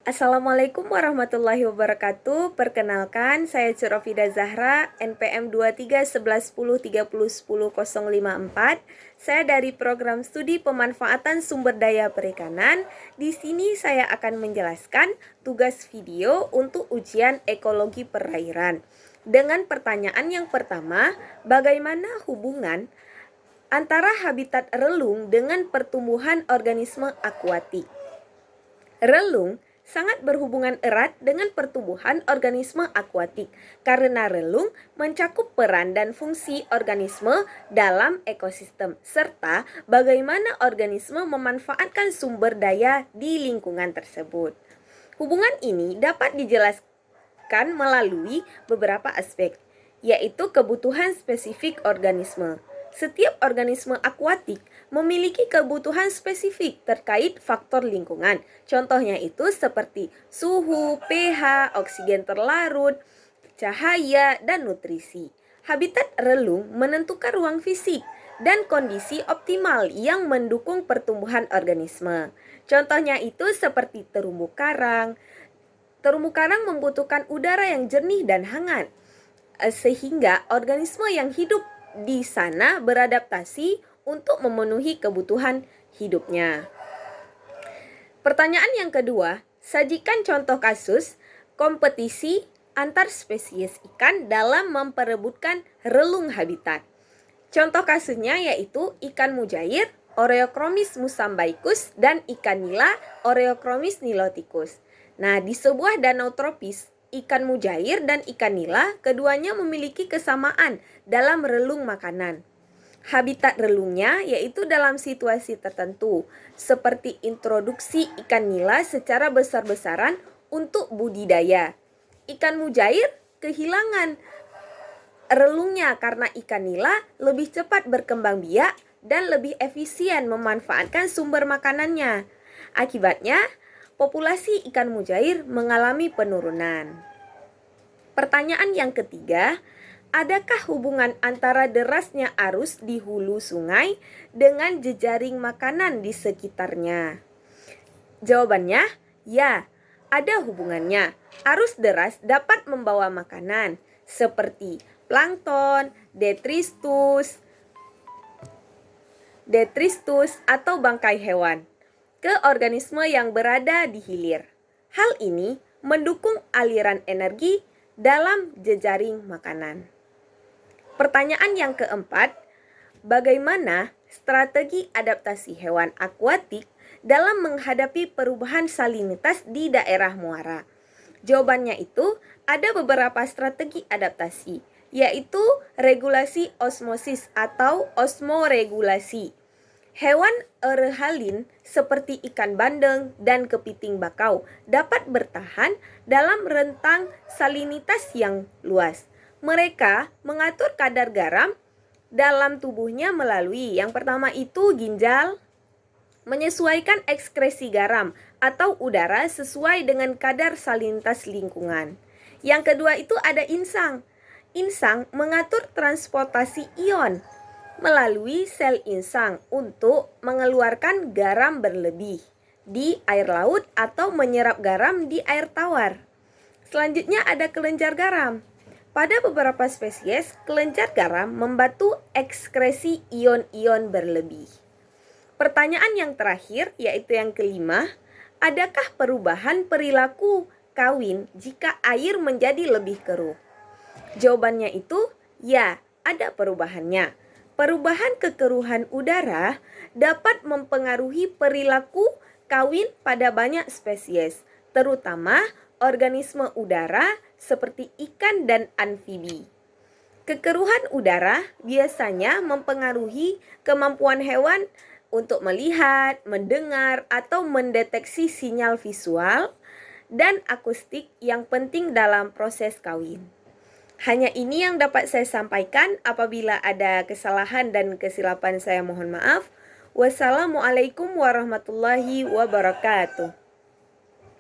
Assalamualaikum warahmatullahi wabarakatuh. Perkenalkan, saya Curofida Zahra, NPM 231110301054. Saya dari program studi pemanfaatan sumber daya perikanan. Di sini saya akan menjelaskan tugas video untuk ujian ekologi perairan. Dengan pertanyaan yang pertama, bagaimana hubungan antara habitat relung dengan pertumbuhan organisme akuatik? Relung sangat berhubungan erat dengan pertumbuhan organisme akuatik karena relung mencakup peran dan fungsi organisme dalam ekosistem serta bagaimana organisme memanfaatkan sumber daya di lingkungan tersebut. Hubungan ini dapat dijelaskan melalui beberapa aspek, yaitu kebutuhan spesifik organisme. Setiap organisme akuatik memiliki kebutuhan spesifik terkait faktor lingkungan. Contohnya itu seperti suhu, pH, oksigen terlarut, cahaya, dan nutrisi. Habitat relung menentukan ruang fisik dan kondisi optimal yang mendukung pertumbuhan organisme. Contohnya itu seperti terumbu karang. Terumbu karang membutuhkan udara yang jernih dan hangat, sehingga organisme yang hidup di sana beradaptasi untuk memenuhi kebutuhan hidupnya. Pertanyaan yang kedua, sajikan contoh kasus kompetisi antar spesies ikan dalam memperebutkan relung habitat. Contoh kasusnya yaitu ikan mujair, Oreochromis musambaicus, dan ikan nila, Oreochromis niloticus. Nah, di sebuah danau tropis, ikan mujair dan ikan nila keduanya memiliki kesamaan dalam relung makanan. Habitat relungnya yaitu dalam situasi tertentu, seperti introduksi ikan nila secara besar-besaran untuk budidaya. Ikan mujair kehilangan relungnya karena ikan nila lebih cepat berkembang biak dan lebih efisien memanfaatkan sumber makanannya. Akibatnya, populasi ikan mujair mengalami penurunan. Pertanyaan yang ketiga, adakah hubungan antara derasnya arus di hulu sungai dengan jejaring makanan di sekitarnya? Jawabannya, ya, ada hubungannya. Arus deras dapat membawa makanan seperti plankton, detritus atau bangkai hewan ke organisme yang berada di hilir. Hal ini mendukung aliran energi dalam jejaring makanan. Pertanyaan yang keempat, bagaimana strategi adaptasi hewan akuatik dalam menghadapi perubahan salinitas di daerah muara? Jawabannya itu ada beberapa strategi adaptasi, yaitu regulasi osmosis atau osmoregulasi. Hewan euryhalin seperti ikan bandeng dan kepiting bakau dapat bertahan dalam rentang salinitas yang luas. Mereka mengatur kadar garam dalam tubuhnya melalui yang pertama itu ginjal, menyesuaikan ekskresi garam atau udara sesuai dengan kadar salinitas lingkungan. Yang kedua itu ada insang. Insang mengatur transportasi ion melalui sel insang untuk mengeluarkan garam berlebih di air laut atau menyerap garam di air tawar. Selanjutnya ada kelenjar garam. Pada beberapa spesies, kelenjar garam membantu ekskresi ion-ion berlebih. Pertanyaan yang terakhir, yaitu yang kelima, adakah perubahan perilaku kawin jika air menjadi lebih keruh? Jawabannya itu, ya, ada perubahannya. Perubahan kekeruhan udara dapat mempengaruhi perilaku kawin pada banyak spesies, terutama organisme udara seperti ikan dan amfibi. Kekeruhan udara biasanya mempengaruhi kemampuan hewan untuk melihat, mendengar, atau mendeteksi sinyal visual dan akustik yang penting dalam proses kawin. Hanya ini yang dapat saya sampaikan. Apabila ada kesalahan dan kesilapan saya mohon maaf. Wassalamualaikum warahmatullahi wabarakatuh.